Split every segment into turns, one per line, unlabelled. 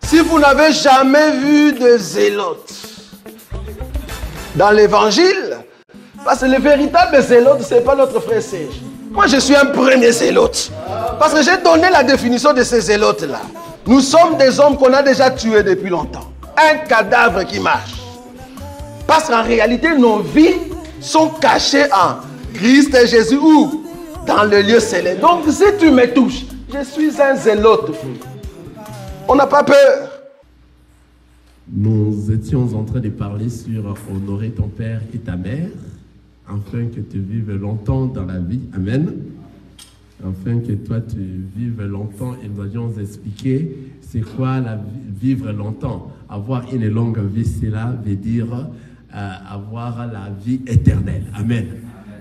Si vous n'avez jamais vu de zélote dans l'évangile, parce que le véritable zélote, ce n'est pas notre frère Serge. Moi, je suis un premier zélote. Parce que j'ai donné la définition de ces zélotes-là. Nous sommes des hommes qu'on a déjà tués depuis longtemps. Un cadavre qui marche. Parce qu'en réalité, nos vies sont cachées en Christ et Jésus ou dans le lieu céleste. Donc, si tu me touches, je suis un zélote. On n'a pas peur.
Nous étions en train de parler sur honorer ton père et ta mère, afin que tu vives longtemps dans la vie. Amen. Afin que toi, tu vives longtemps. Et nous avions expliqué c'est quoi vivre longtemps. Avoir une longue vie, cela veut dire avoir la vie éternelle. Amen.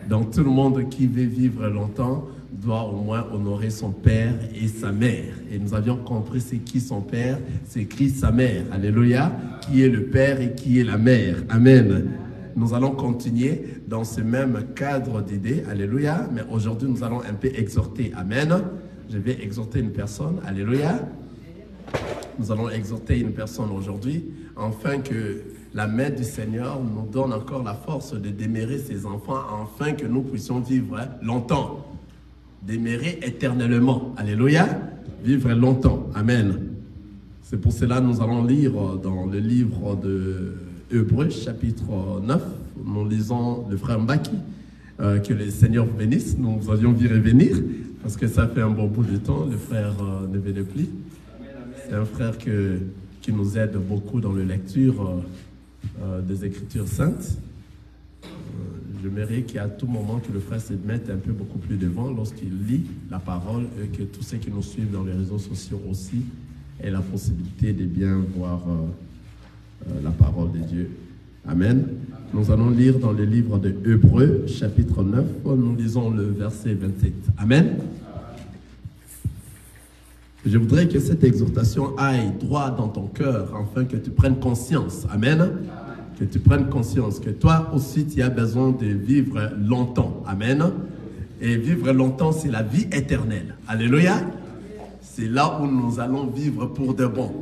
Donc tout le monde qui veut vivre longtemps doit au moins honorer son père et sa mère. Et nous avions compris c'est qui son père, c'est Christ sa mère. Alléluia. Qui est le père et qui est la mère. Amen. Nous allons continuer dans ce même cadre d'idées. Alléluia. Mais aujourd'hui, nous allons un peu exhorter. Amen. Je vais exhorter une personne. Alléluia. Nous allons exhorter une personne aujourd'hui, afin que la main du Seigneur nous donne encore la force de démérer ses enfants, afin que nous puissions vivre longtemps. Démérer éternellement. Alléluia. Vivre longtemps. Amen. C'est pour cela que nous allons lire dans le livre de Hébreux, chapitre 9. Nous lisons le frère Mbaki. Que le Seigneur vous bénisse. Nous avions vu revenir, parce que ça fait un bon bout de temps. Le frère ne venait plus. C'est un frère qui nous aide beaucoup dans la lecture des Écritures saintes. J'aimerais qu'à tout moment que le frère se mette un peu beaucoup plus devant lorsqu'il lit la parole et que tous ceux qui nous suivent dans les réseaux sociaux aussi aient la possibilité de bien voir la parole de Dieu. Amen. Nous allons lire dans le livre de Hébreux, chapitre 9, nous lisons le verset 27. Amen. Je voudrais que cette exhortation aille droit dans ton cœur, afin que tu prennes conscience. Amen. Que tu prennes conscience que toi aussi tu as besoin de vivre longtemps. Amen. Et vivre longtemps, c'est la vie éternelle. Alléluia. C'est là où nous allons vivre pour de bon.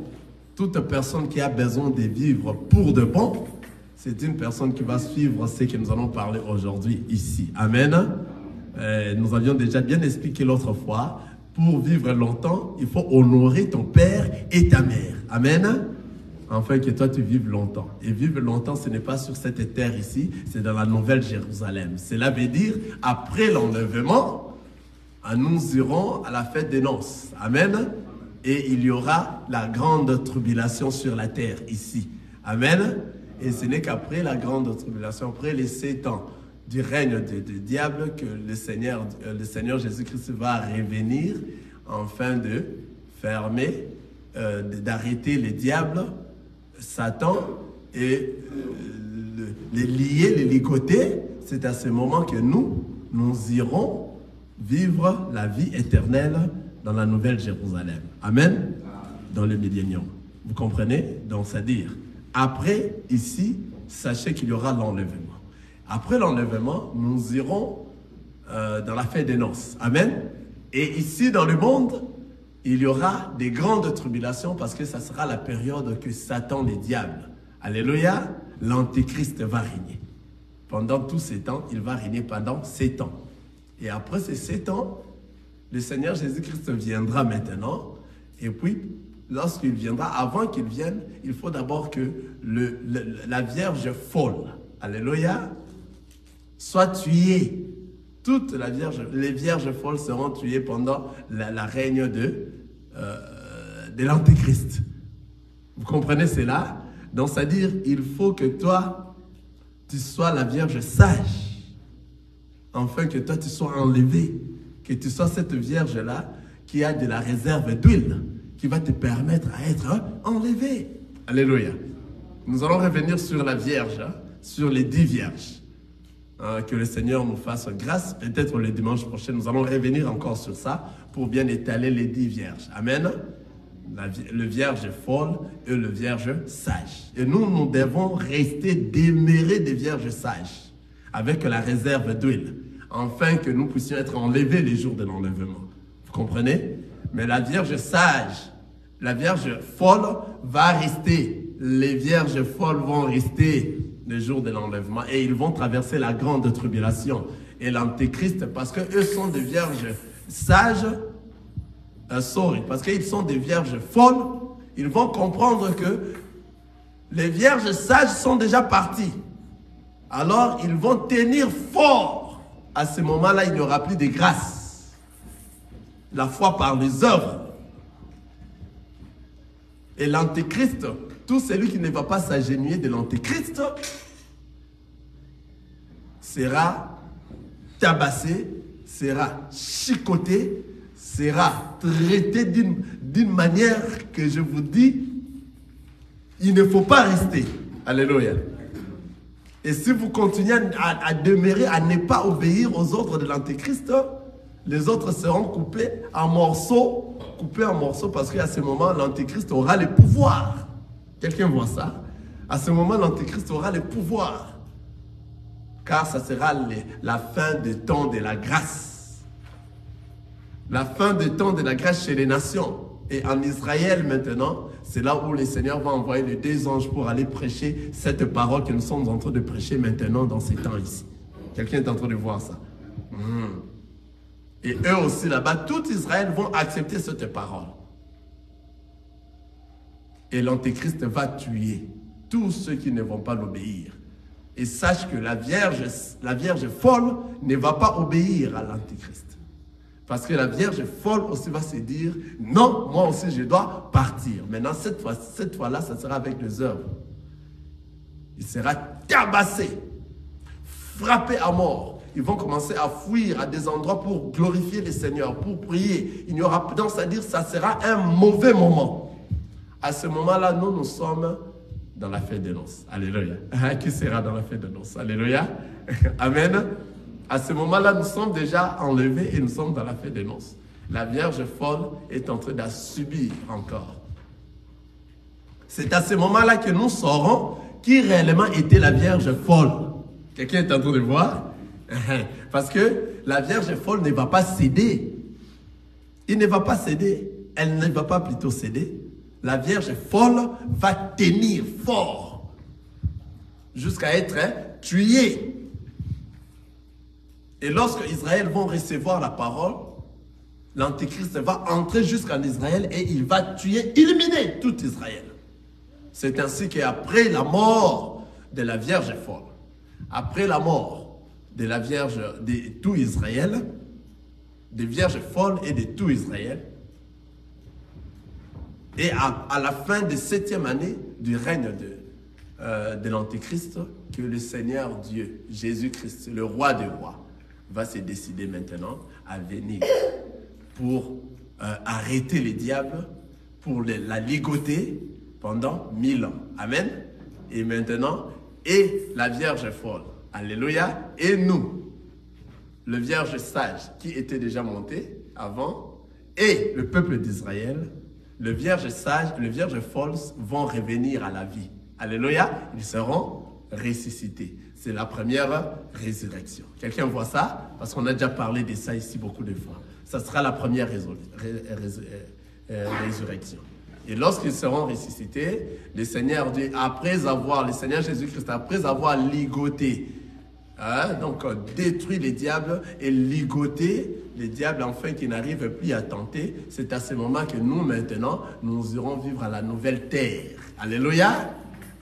Toute personne qui a besoin de vivre pour de bon, c'est une personne qui va suivre ce que nous allons parler aujourd'hui ici. Amen. Nous avions déjà bien expliqué l'autre fois. Pour vivre longtemps, il faut honorer ton père et ta mère. Amen. Afin que toi, tu vives longtemps. Et vivre longtemps, ce n'est pas sur cette terre ici, c'est dans la Nouvelle Jérusalem. Cela veut dire, après l'enlèvement, nous irons à la fête des noces. Amen. Et il y aura la grande tribulation sur la terre ici. Amen. Et ce n'est qu'après la grande tribulation, après les 7 ans du règne du diable, que le Seigneur Jésus-Christ va revenir afin de fermer, d'arrêter le diable, Satan, et les lier, les ligoter. C'est à ce moment que nous irons vivre la vie éternelle dans la Nouvelle Jérusalem. Amen. Dans le millénium. Vous comprenez? Donc, c'est-à-dire, après, ici, sachez qu'il y aura l'enlèvement. Après l'enlèvement, nous irons dans la fête des noces. Amen. Et ici, dans le monde, il y aura des grandes tribulations parce que ça sera la période que Satan, le diable, alléluia, l'antéchrist va régner. Pendant tous ces temps, il va régner pendant 7 ans. Et après ces 7 ans, le Seigneur Jésus-Christ viendra maintenant. Et puis, lorsqu'il viendra, avant qu'il vienne, il faut d'abord que la Vierge folle, alléluia, soit tuée. Toutes les vierges folles seront tuées pendant la règne de l'Antéchrist. Vous comprenez cela? Donc, c'est-à-dire, il faut que toi, tu sois la Vierge sage, afin que toi, tu sois enlevé, que tu sois cette Vierge-là qui a de la réserve d'huile, qui va te permettre à être enlevé. Alléluia. Nous allons revenir sur la Vierge, sur les 10 vierges. Que le Seigneur nous fasse grâce. Peut-être le dimanche prochain, nous allons revenir encore sur ça pour bien étaler les 10 vierges. Amen. Le vierge folle et le vierge sage. Et nous devons rester demeurés des vierges sages avec la réserve d'huile, afin que nous puissions être enlevés les jours de l'enlèvement. Vous comprenez? Mais la vierge sage, La vierge folle va rester. Les vierges folles vont rester le jour de l'enlèvement et ils vont traverser la grande tribulation. Et l'antéchrist, parce qu'eux sont des vierges sages, parce qu'ils sont des vierges folles, ils vont comprendre que les vierges sages sont déjà parties. Alors, ils vont tenir fort. À ce moment-là, il n'y aura plus de grâce. La foi par les œuvres. Et l'antéchrist, tout celui qui ne va pas s'agenouiller de l'antéchrist sera tabassé, sera chicoté, sera traité d'une manière que je vous dis, il ne faut pas rester. Alléluia. Et si vous continuez à demeurer, à ne pas obéir aux ordres de l'antéchrist, les autres seront coupés en morceaux parce qu'à ce moment, l'antéchrist aura le pouvoir. Quelqu'un voit ça? À ce moment, l'antéchrist aura le pouvoir. Car ça sera la fin des temps de la grâce. La fin des temps de la grâce chez les nations. Et en Israël maintenant, c'est là où le Seigneur va envoyer les 2 anges pour aller prêcher cette parole que nous sommes en train de prêcher maintenant dans ces temps ici. Quelqu'un est en train de voir ça. Et eux aussi là-bas, tout Israël vont accepter cette parole. Et l'antéchrist va tuer tous ceux qui ne vont pas l'obéir. Et sache que la vierge folle ne va pas obéir à l'antéchrist. Parce que la vierge folle aussi va se dire, non, moi aussi je dois partir. Maintenant, cette fois-là, ça sera avec les œuvres. Il sera tabassé, frappé à mort. Ils vont commencer à fuir à des endroits pour glorifier le Seigneur, pour prier. Il n'y aura pas, c'est-à-dire ça sera un mauvais moment. À ce moment-là, nous sommes dans la fête de noces. Alléluia. Qui sera dans la fête de noces? Alléluia. Amen. À ce moment-là, nous sommes déjà enlevés et nous sommes dans la fête des noces. La Vierge folle est en train de subir encore. C'est à ce moment-là que nous saurons qui réellement était la Vierge folle. Quelqu'un est en train de voir? Parce que la Vierge folle ne va pas céder. Il ne va pas céder. Elle ne va pas plutôt céder. La Vierge folle va tenir fort jusqu'à être tuée. Et lorsque Israël va recevoir la parole, l'Antéchrist va entrer jusqu'en Israël et il va tuer, éliminer tout Israël. C'est ainsi qu'après la mort de la Vierge folle, après la mort de la Vierge de tout Israël, des Vierges folles et de tout Israël, et à la fin de 7e année du règne de l'Antéchrist, que le Seigneur Dieu, Jésus-Christ, le roi des rois, va se décider maintenant à venir pour arrêter les diables, pour la ligoter pendant 1000 ans. Amen. Et maintenant, et la Vierge folle, alléluia, et nous, le Vierge sage qui était déjà monté avant, et le peuple d'Israël, le Vierge sage, le Vierge folle vont revenir à la vie. Alléluia, ils seront ressuscités. C'est la première résurrection. Quelqu'un voit ça? Parce qu'on a déjà parlé de ça ici beaucoup de fois. Ça sera la première résurrection. Et lorsqu'ils seront ressuscités, le Seigneur Dieu, le Seigneur Jésus-Christ, après avoir ligoté, donc détruit les diables et ligoté les diables enfin qui n'arrivent plus à tenter, c'est à ce moment que nous maintenant, nous irons vivre à la nouvelle terre. Alléluia!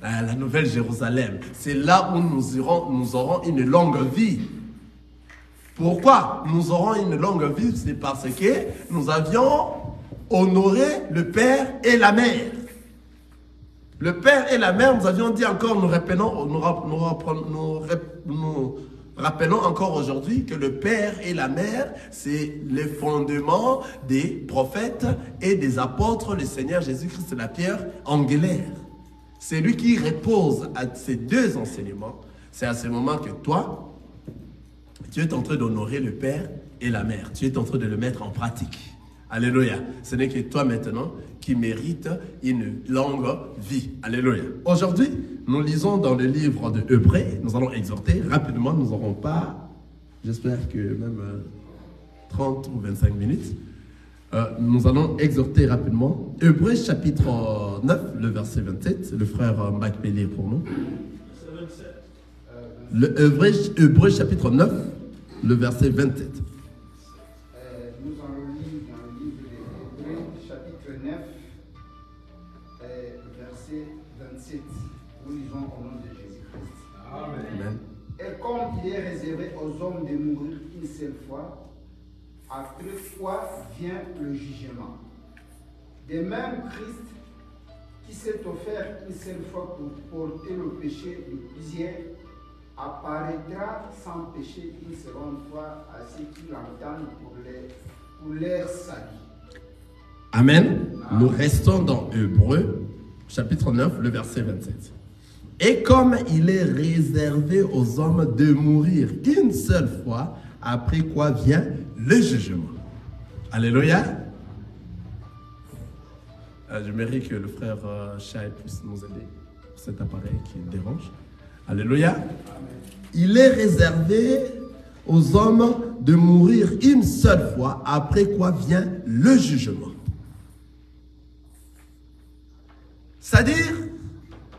La nouvelle Jérusalem. C'est là où nous aurons une longue vie. Pourquoi nous aurons une longue vie? C'est parce que nous avions honoré le Père et la Mère. Le Père et la Mère, nous avions dit encore, nous rappelons encore aujourd'hui que le Père et la Mère, c'est le fondement des prophètes et des apôtres, le Seigneur Jésus-Christ, la pierre angulaire. C'est lui qui repose à ces deux enseignements. C'est à ce moment que toi, tu es en train d'honorer le Père et la Mère. Tu es en train de le mettre en pratique. Alléluia. Ce n'est que toi maintenant qui mérites une longue vie. Alléluia. Aujourd'hui, nous lisons dans le livre de Hébreux. Nous allons exhorter rapidement. Nous n'aurons pas, j'espère que même 30 ou 25 minutes. Nous allons exhorter rapidement. Hébreux chapitre 9, le verset 27. Le frère Mike peut lire pour nous. Le Hébreux chapitre 9, le verset 27.
Nous allons lire dans le livre des Hébreux, chapitre 9, verset 27. Nous lisons au nom de Jésus-Christ.
Amen.
Et comme il est réservé aux hommes de mourir une seule fois, après quoi vient le jugement. De même, Christ, qui s'est offert une seule fois pour porter le péché de plusieurs, apparaîtra sans péché une seconde fois à ceux qui l'entendent pour leur salut.
Amen. Nous restons dans Hébreux, chapitre 9, le verset 27. Et comme il est réservé aux hommes de mourir une seule fois, après quoi vient le jugement. Alléluia. Je mérite que le frère Chai puisse nous aider pour cet appareil qui dérange. Alléluia. Amen. Il est réservé aux hommes de mourir une seule fois, après quoi vient le jugement. C'est-à-dire,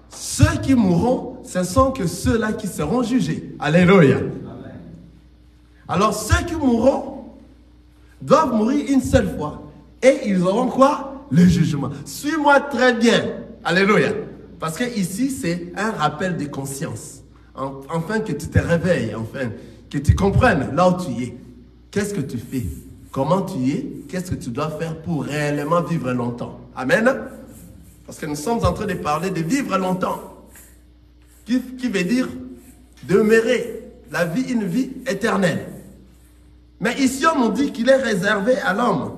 ceux qui mourront, ce sont que ceux-là qui seront jugés. Alléluia. Amen. Alors, ceux qui mourront doivent mourir une seule fois. Et ils auront quoi? Le jugement. Suis-moi très bien. Alléluia. Parce que ici, c'est un rappel de conscience. Enfin que tu te réveilles, enfin, que tu comprennes là où tu es. Qu'est-ce que tu fais? Comment tu es? Qu'est-ce que tu dois faire pour réellement vivre longtemps? Amen. Parce que nous sommes en train de parler de vivre longtemps. Qui veut dire demeurer la vie, une vie éternelle. Mais ici, on nous dit qu'il est réservé à l'homme.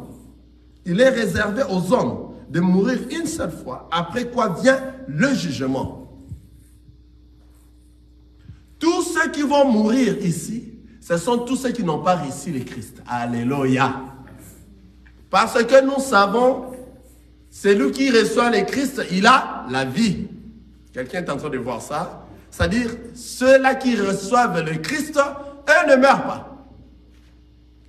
Il est réservé aux hommes de mourir une seule fois, après quoi vient le jugement. Tous ceux qui vont mourir ici, ce sont tous ceux qui n'ont pas reçu le Christ. Alléluia. Parce que nous savons, celui qui reçoit le Christ, il a la vie. Quelqu'un est en train de voir ça. C'est-à-dire, ceux-là qui reçoivent le Christ, eux ne meurent pas.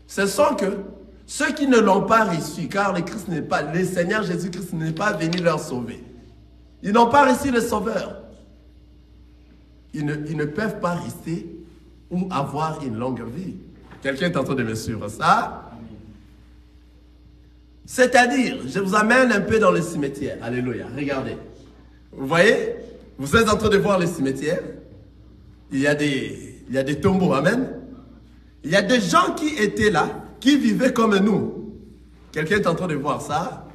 Ce sont que ceux qui ne l'ont pas reçu, car le Christ n'est pas, le Seigneur Jésus-Christ n'est pas venu leur sauver. Ils n'ont pas reçu le Sauveur. Ils ne peuvent pas rester ou avoir une longue vie. Quelqu'un est en train de me suivre ça? C'est-à-dire, je vous amène un peu dans le cimetière. Alléluia. Regardez. Vous voyez? Vous êtes en train de voir le cimetière. Il y a des tombeaux. Amen. Il y a des gens qui étaient là, qui vivaient comme nous. Quelqu'un est en train de voir ça?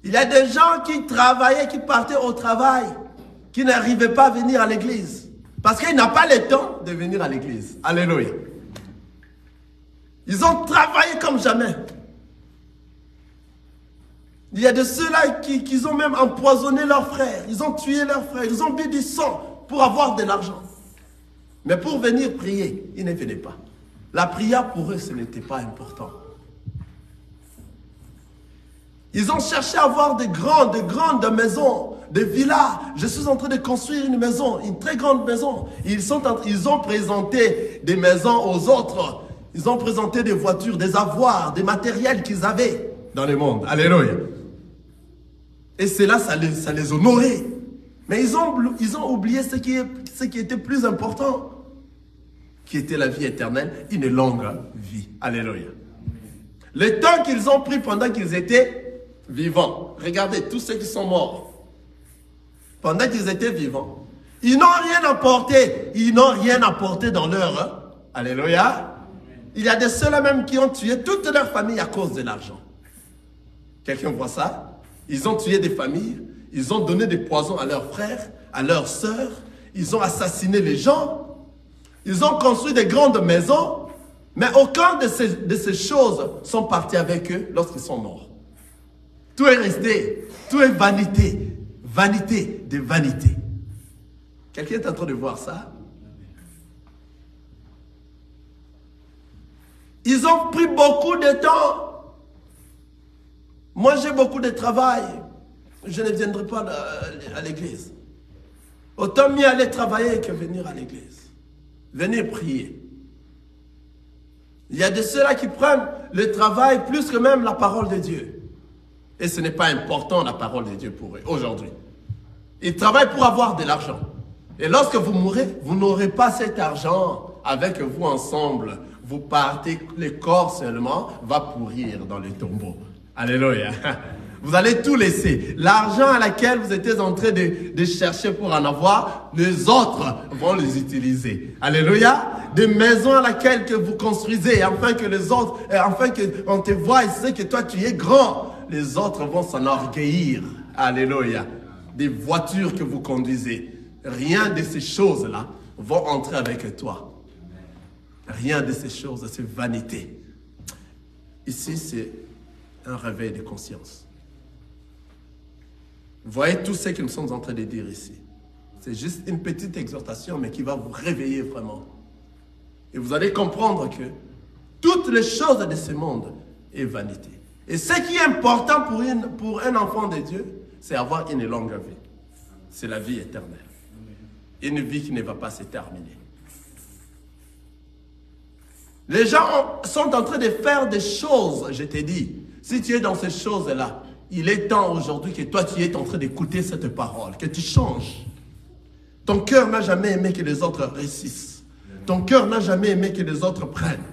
Il y a des gens qui travaillaient, qui partaient au travail, qui n'arrivaient pas à venir à l'église. Parce qu'ils n'ont pas le temps de venir à l'église. Alléluia. Ils ont travaillé comme jamais. Il y a de ceux-là qui ont même empoisonné leurs frères. Ils ont tué leurs frères. Ils ont bu du sang pour avoir de l'argent. Mais pour venir prier, ils ne venaient pas. La prière pour eux, ce n'était pas important. Ils ont cherché à avoir de grandes maisons, des villas. Je suis en train de construire une maison, une très grande maison. Ils ont présenté des maisons aux autres. Ils ont présenté des voitures, des avoirs, des matériels qu'ils avaient dans le monde. Alléluia. Et cela, ça les honorait. Mais ils ont oublié ce qui était plus important, qui était la vie éternelle, une longue vie. Alléluia. Le temps qu'ils ont pris pendant qu'ils étaient vivants. Regardez, tous ceux qui sont morts, pendant qu'ils étaient vivants, ils n'ont rien apporté. Ils n'ont rien apporté dans leur... Alléluia. Il y a de ceux-là même qui ont tué toute leur famille à cause de l'argent. Quelqu'un voit ça? Ils ont tué des familles. Ils ont donné des poisons à leurs frères, à leurs sœurs. Ils ont assassiné les gens. Ils ont construit des grandes maisons. Mais aucun de ces choses sont partis avec eux lorsqu'ils sont morts. Tout est resté. Tout est vanité. Vanité de vanité. Quelqu'un est en train de voir ça? Ils ont pris beaucoup de temps. Moi, j'ai beaucoup de travail. Je ne viendrai pas à l'église. Autant mieux aller travailler que venir à l'église. Venez prier. Il y a de ceux-là qui prennent le travail plus que même la parole de Dieu. Et ce n'est pas important la parole de Dieu pour eux aujourd'hui. Ils travaillent pour avoir de l'argent. Et lorsque vous mourrez, vous n'aurez pas cet argent avec vous ensemble. Vous partez, le corps seulement va pourrir dans les tombeaux. Alléluia. Vous allez tout laisser. L'argent à laquelle vous étiez en train de chercher pour en avoir, les autres vont les utiliser. Alléluia. Des maisons à laquelle que vous construisez, afin que les autres, afin qu'on te voie et sait que toi tu es grand, les autres vont s'enorgueillir. Alléluia. Des voitures que vous conduisez. Rien de ces choses-là vont entrer avec toi. Rien de ces choses, c'est vanité. Ici, c'est un réveil de conscience. Vous voyez tout ce que nous sommes en train de dire ici. C'est juste une petite exhortation, mais qui va vous réveiller vraiment. Et vous allez comprendre que toutes les choses de ce monde est vanité. Et ce qui est important pour un enfant de Dieu, c'est avoir une longue vie. C'est la vie éternelle. Une vie qui ne va pas se terminer. Les gens sont en train de faire des choses, je t'ai dit. Si tu es dans ces choses-là, il est temps aujourd'hui que toi tu es en train d'écouter cette parole, que tu changes. Ton cœur n'a jamais aimé que les autres réussissent. Ton cœur n'a jamais aimé que les autres prennent.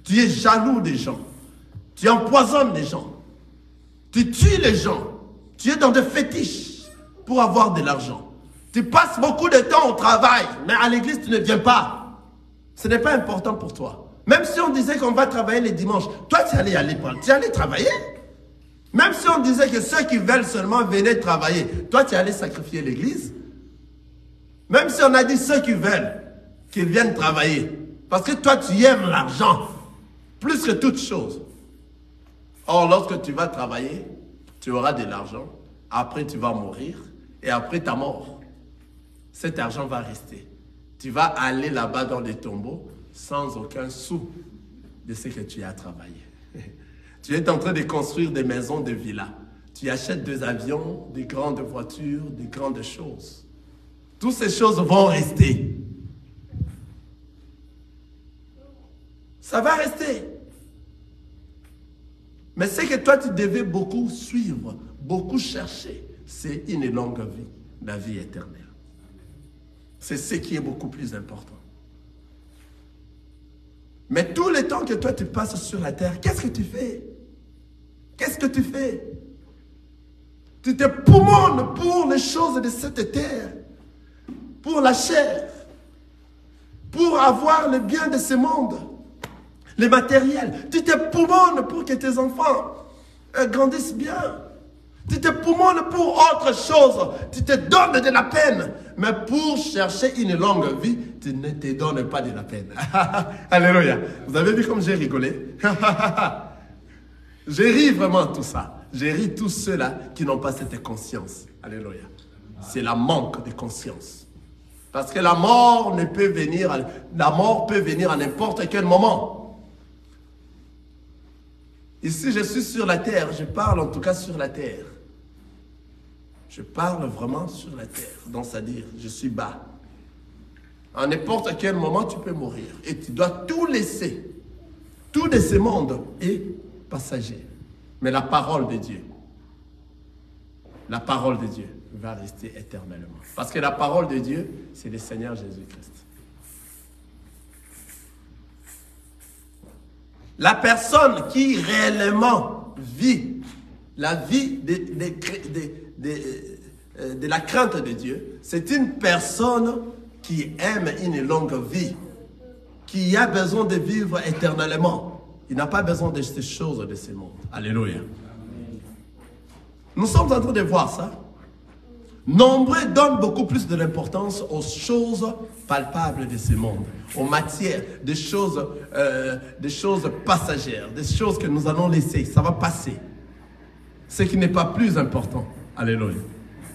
Tu es jaloux des gens. Tu empoisonnes les gens. Tu tues les gens. Tu es dans des fétiches pour avoir de l'argent. Tu passes beaucoup de temps au travail, mais à l'église tu ne viens pas. Ce n'est pas important pour toi. Même si on disait qu'on va travailler les dimanches, toi tu allais travailler. Même si on disait que ceux qui veulent seulement venaient travailler, toi tu allais sacrifier l'église. Même si on a dit ceux qui veulent qu'ils viennent travailler, parce que toi tu aimes l'argent plus que toute chose. Or lorsque tu vas travailler, tu auras de l'argent, après tu vas mourir, et après ta mort, cet argent va rester. Tu vas aller là-bas dans les tombeaux sans aucun sou de ce que tu as travaillé. Tu es en train de construire des maisons, des villas. Tu achètes des avions, des grandes voitures, des grandes choses. Toutes ces choses vont rester. Ça va rester. Mais ce que toi tu devais beaucoup suivre, beaucoup chercher, c'est une longue vie, la vie éternelle. C'est ce qui est beaucoup plus important. Mais tout le temps que toi tu passes sur la terre, qu'est-ce que tu fais? Qu'est-ce que tu fais? Tu te poumonnes pour les choses de cette terre, pour la chair, pour avoir le bien de ce monde, le matériel. Tu te poumonnes pour que tes enfants grandissent bien. Tu te poumonnes pour autre chose. Tu te donnes de la peine. Mais pour chercher une longue vie, tu ne te donnes pas de la peine. Alléluia. Vous avez vu comme j'ai rigolé? J'ai ri vraiment tout ça. J'ai ri tous ceux-là qui n'ont pas cette conscience. Alléluia. C'est la manque de conscience. Parce que la mort peut venir à n'importe quel moment. Ici, je suis sur la terre. Je parle en tout cas sur la terre. Je parle vraiment sur la terre. Donc, c'est-à-dire, je suis bas. À n'importe quel moment, tu peux mourir. Et tu dois tout laisser. Tout de ce monde est passager. Mais la parole de Dieu va rester éternellement. Parce que la parole de Dieu, c'est le Seigneur Jésus-Christ. La personne qui réellement vit la vie de la crainte de Dieu, c'est une personne qui aime une longue vie, qui a besoin de vivre éternellement. Il n'a pas besoin de ces choses de ce monde. Alléluia. Nous sommes en train de voir ça. Nombreux donnent beaucoup plus de l'importance aux choses palpables de ce monde, aux matières, des choses passagères, des choses que nous allons laisser. Ça va passer. Ce qui n'est pas plus important. Alléluia.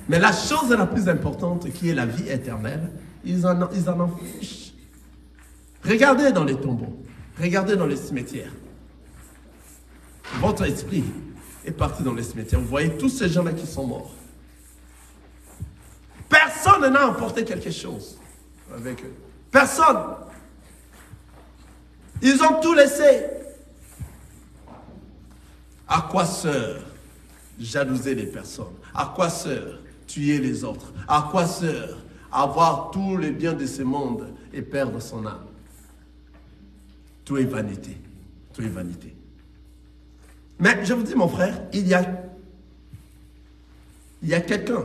Mais la chose la plus importante, qui est la vie éternelle, ils en fichent. Regardez dans les tombeaux. Regardez dans les cimetières. Votre esprit est parti dans les cimetières. Vous voyez tous ces gens-là qui sont morts. Personne n'a emporté quelque chose avec eux. Personne. Ils ont tout laissé. À quoi sert jalouser les personnes? À quoi sert tuer les autres? À quoi sert avoir tous les biens de ce monde et perdre son âme? Tout est vanité. Tout est vanité. Mais je vous dis, mon frère, il y a quelqu'un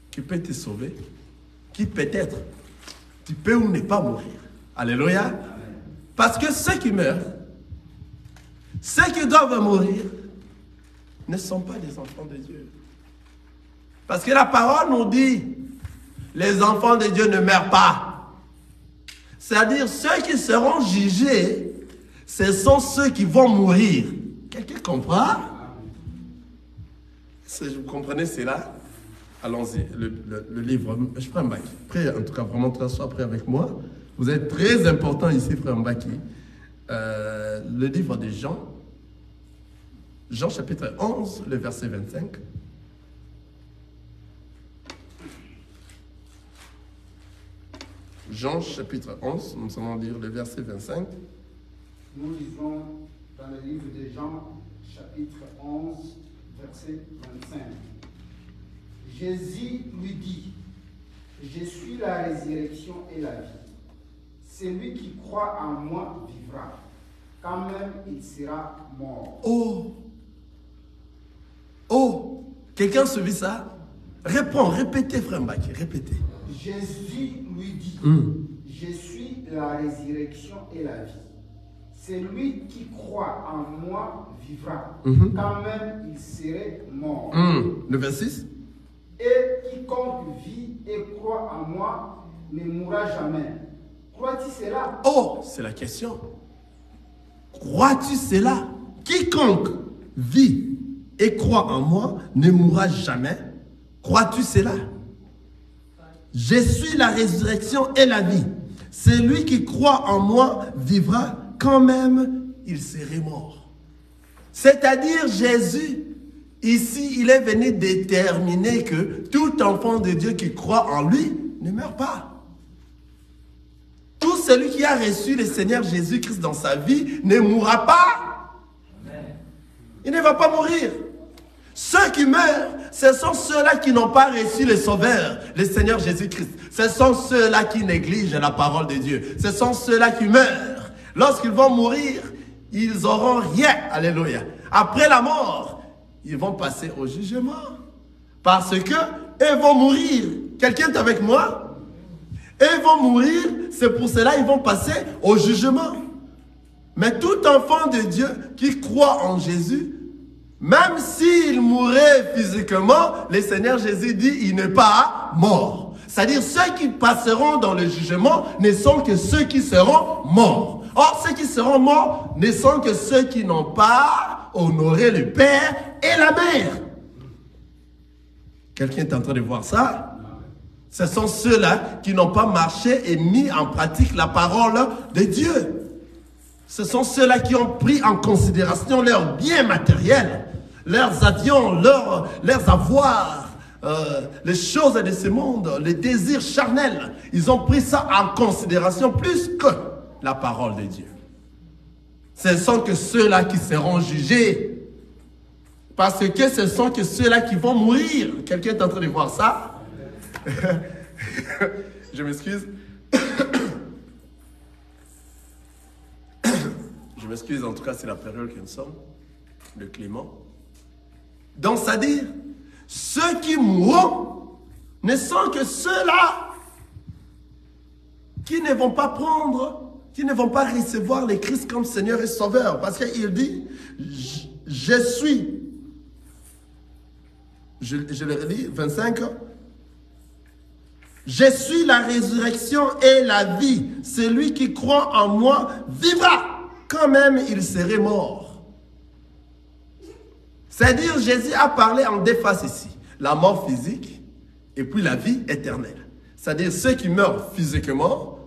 qui peut te sauver, qui peut-être, tu peux ou ne pas mourir. Alléluia. Parce que ceux qui meurent, ceux qui doivent mourir, ne sont pas des enfants de Dieu. Parce que la parole nous dit, les enfants de Dieu ne meurent pas. C'est-à-dire, ceux qui seront jugés, ce sont ceux qui vont mourir. Quelqu'un comprend? Si vous comprenez cela, allons-y, le livre, je prends un bac. Prêt, en tout cas, vraiment, sois prêt avec moi. Vous êtes très important ici, frère Mbaki. Le livre de Jean, Jean chapitre 11, le verset 25. Jean chapitre 11, nous allons lire le verset 25.
Nous lisons dans le livre de Jean, chapitre 11, verset 25. Jésus lui dit, je suis la résurrection et la vie. Celui qui croit en moi vivra, quand même il sera mort.
Oh! Oh! Quelqu'un se vit ça? Réponds, répétez, frère Mbaki, répétez.
Jésus lui dit, je suis la résurrection et la vie. Celui qui croit en moi vivra, quand même il serait mort.
Le 26.
Et quiconque vit et croit en moi ne mourra jamais. Crois-tu cela?
Oh, c'est la question. Crois-tu cela? Quiconque vit et croit en moi ne mourra jamais. Crois-tu cela? Je suis la résurrection et la vie. Celui qui croit en moi vivra, quand même il serait mort. C'est-à-dire Jésus, ici, il est venu déterminer que tout enfant de Dieu qui croit en lui ne meurt pas. Tout celui qui a reçu le Seigneur Jésus-Christ dans sa vie ne mourra pas. Il ne va pas mourir. Ceux qui meurent, ce sont ceux-là qui n'ont pas reçu le Sauveur, le Seigneur Jésus-Christ. Ce sont ceux-là qui négligent la parole de Dieu. Ce sont ceux-là qui meurent. Lorsqu'ils vont mourir, ils n'auront rien. Alléluia. Après la mort, ils vont passer au jugement. Parce que eux vont mourir. Quelqu'un est avec moi? Eux vont mourir, c'est pour cela qu'ils vont passer au jugement. Mais tout enfant de Dieu qui croit en Jésus, même s'il mourait physiquement, le Seigneur Jésus dit, il n'est pas mort. C'est-à-dire, ceux qui passeront dans le jugement ne sont que ceux qui seront morts. Or, ceux qui seront morts ne sont que ceux qui n'ont pas honoré le Père et la Mère. Quelqu'un est en train de voir ça? Ce sont ceux-là qui n'ont pas marché et mis en pratique la parole de Dieu. Ce sont ceux-là qui ont pris en considération leurs biens matériels, leurs avions, leurs avoirs, les choses de ce monde, les désirs charnels. Ils ont pris ça en considération plus que la parole de Dieu. Ce sont que ceux-là qui seront jugés. Parce que ce sont que ceux-là qui vont mourir. Quelqu'un est en train de voir ça? Je m'excuse. Je m'excuse, en tout cas, c'est la période que nous sommes, le climat. Donc, c'est-à-dire, ceux qui mourront ne sont que ceux-là qui ne vont pas prendre, qui ne vont pas recevoir le Christ comme Seigneur et Sauveur. Parce qu'il dit, je suis, je le relis, 25, je suis la résurrection et la vie. Celui qui croit en moi vivra, quand même il serait mort. C'est-à-dire, Jésus a parlé en deux faces ici. La mort physique et puis la vie éternelle. C'est-à-dire, ceux qui meurent physiquement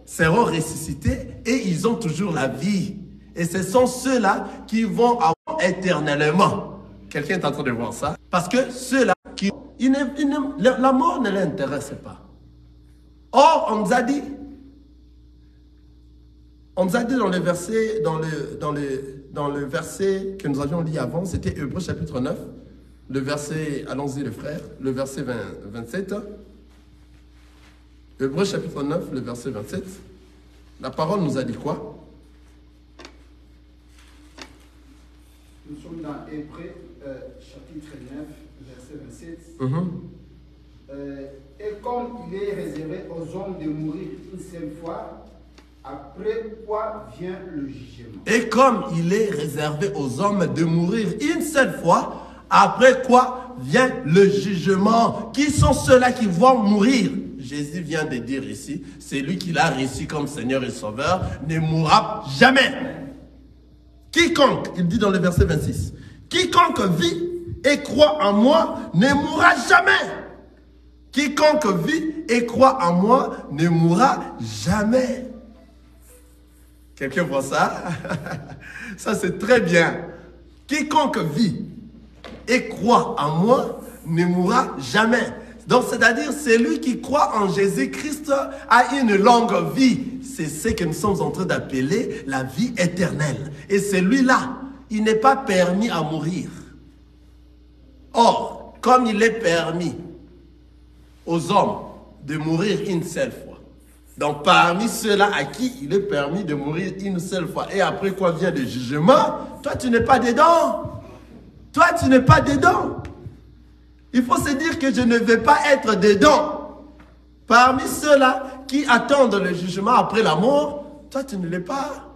seront ressuscités et ils ont toujours la vie. Et ce sont ceux-là qui vont avoir éternellement. Quelqu'un est en train de voir ça? Parce que ceux-là qui... la mort ne l'intéresse pas. Or, on nous a dit, On nous a dit dans le verset, dans le verset que nous avions lu avant, c'était Hébreux chapitre 9, le verset, allons-y les frères, le verset 27. Hébreux chapitre 9, le verset 27. La parole nous a dit quoi?
Nous sommes dans Hébreux chapitre 9, verset 27. Et comme il est réservé aux hommes de mourir une seule fois, après quoi vient le jugement.
Et comme il est réservé aux hommes de mourir une seule fois, après quoi vient le jugement. Qui sont ceux-là qui vont mourir? Jésus vient de dire ici, c'est lui qui l'a reçu comme Seigneur et Sauveur, ne mourra jamais. Quiconque, il dit dans le verset 26, quiconque vit et croit en moi ne mourra jamais. Quiconque vit et croit en moi ne mourra jamais. Quelqu'un voit ça? Ça c'est très bien. Quiconque vit et croit en moi ne mourra jamais. Donc c'est-à-dire celui qui croit en Jésus-Christ a une longue vie. C'est ce que nous sommes en train d'appeler la vie éternelle. Et celui-là, il n'est pas permis à mourir. Or, comme il est permis aux hommes de mourir une seule fois, donc parmi ceux-là à qui il est permis de mourir une seule fois, et après quoi vient le jugement, toi tu n'es pas dedans. Toi tu n'es pas dedans. Il faut se dire que je ne vais pas être dedans. Parmi ceux-là qui attendent le jugement après la mort, toi tu ne l'es pas.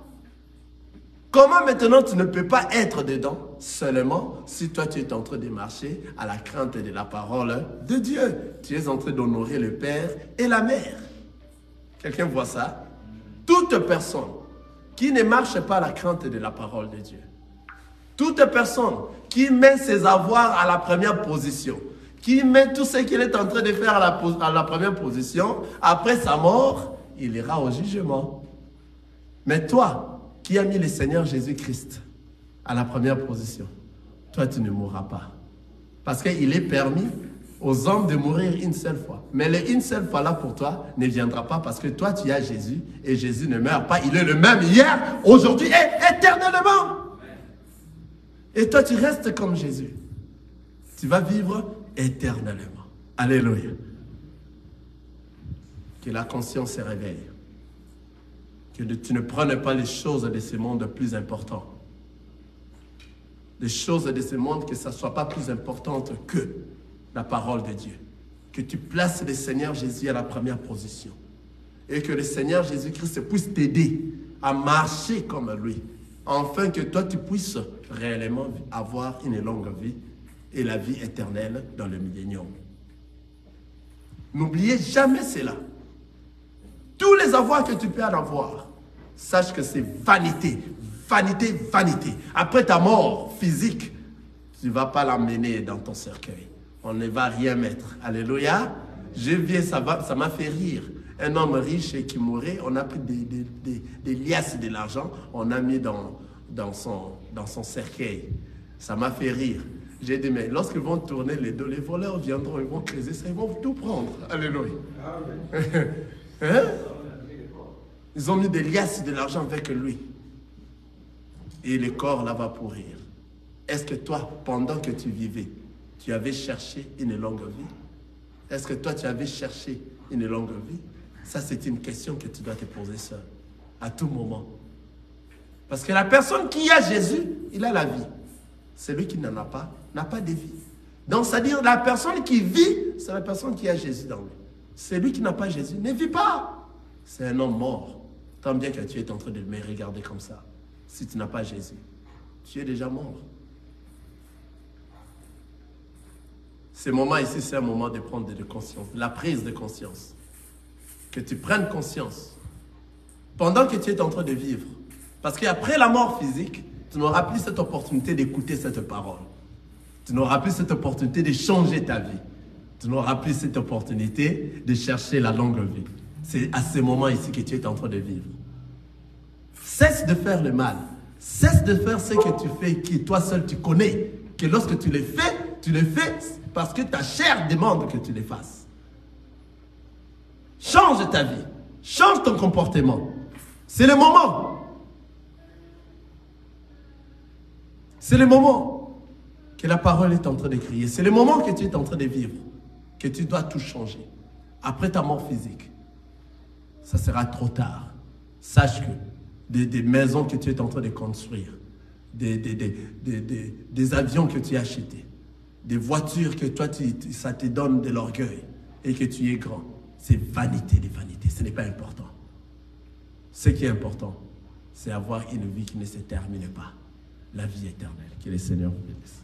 Comment maintenant tu ne peux pas être dedans? Seulement si toi tu es en train de marcher à la crainte de la parole de Dieu. Tu es en train d'honorer le Père et la Mère. Quelqu'un voit ça? Toute personne qui ne marche pas à la crainte de la parole de Dieu, toute personne qui met ses avoirs à la première position, qui met tout ce qu'il est en train de faire à la première position, après sa mort, il ira au jugement. Mais toi, qui as mis le Seigneur Jésus-Christ à la première position, toi tu ne mourras pas. Parce qu'il est permis aux hommes de mourir une seule fois. Mais le une seule fois là pour toi ne viendra pas parce que toi tu as Jésus et Jésus ne meurt pas. Il est le même hier, aujourd'hui et éternellement. Et toi tu restes comme Jésus. Tu vas vivre éternellement. Alléluia. Que la conscience se réveille. Que tu ne prennes pas les choses de ce monde plus importantes. Les choses de ce monde, que ça ne soit pas plus importante que la parole de Dieu. Que tu places le Seigneur Jésus à la première position. Et que le Seigneur Jésus-Christ puisse t'aider à marcher comme lui. Afin que toi, tu puisses réellement avoir une longue vie et la vie éternelle dans le millénium. N'oubliez jamais cela. Tous les avoirs que tu peux en avoir, sache que c'est vanité, vanité, vanité. Après ta mort physique, tu ne vas pas l'emmener dans ton cercueil. On ne va rien mettre. Alléluia. Je viens, ça m'a fait rire. Un homme riche qui mourait, on a pris des liasses de l'argent, on a mis dans son cercueil. Ça m'a fait rire. J'ai dit, mais lorsqu'ils vont tourner les dos, les voleurs viendront, ils vont creuser ça, ils vont tout prendre. Alléluia. Hein? Ils ont mis des liasses de l'argent avec lui. Et le corps là va pourrir. Est-ce que toi, pendant que tu vivais, tu avais cherché une longue vie? Est-ce que toi, tu avais cherché une longue vie? Ça, c'est une question que tu dois te poser seul, à tout moment. Parce que la personne qui a Jésus, il a la vie. Celui qui n'en a pas, n'a pas de vie. Donc, c'est-à-dire, la personne qui vit, c'est la personne qui a Jésus dans lui. Celui qui n'a pas Jésus ne vit pas. C'est un homme mort. Tant bien que tu es en train de me regarder comme ça. Si tu n'as pas Jésus, tu es déjà mort. Ce moment ici, c'est un moment de prendre de conscience, la prise de conscience. Que tu prennes conscience pendant que tu es en train de vivre. Parce qu'après la mort physique, tu n'auras plus cette opportunité d'écouter cette parole. Tu n'auras plus cette opportunité de changer ta vie. Tu n'auras plus cette opportunité de chercher la longue vie. C'est à ce moment ici que tu es en train de vivre. Cesse de faire le mal. Cesse de faire ce que tu fais, que toi seul tu connais. Que lorsque tu le fais parce que ta chair demande que tu le fasses. Change ta vie. Change ton comportement. C'est le moment. C'est le moment que la parole est en train de crier. C'est le moment que tu es en train de vivre, que tu dois tout changer. Après ta mort physique, ça sera trop tard. Sache que des maisons que tu es en train de construire, des avions que tu as achetés, des voitures que toi, ça te donne de l'orgueil et que tu es grand, c'est vanité des vanités. Ce n'est pas important. Ce qui est important, c'est avoir une vie qui ne se termine pas. La vie éternelle. Que le Seigneur vous bénisse.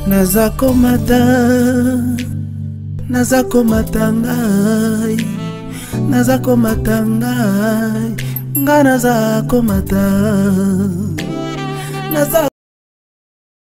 Nazako matangai, nazako matangai, nga nazako matangai.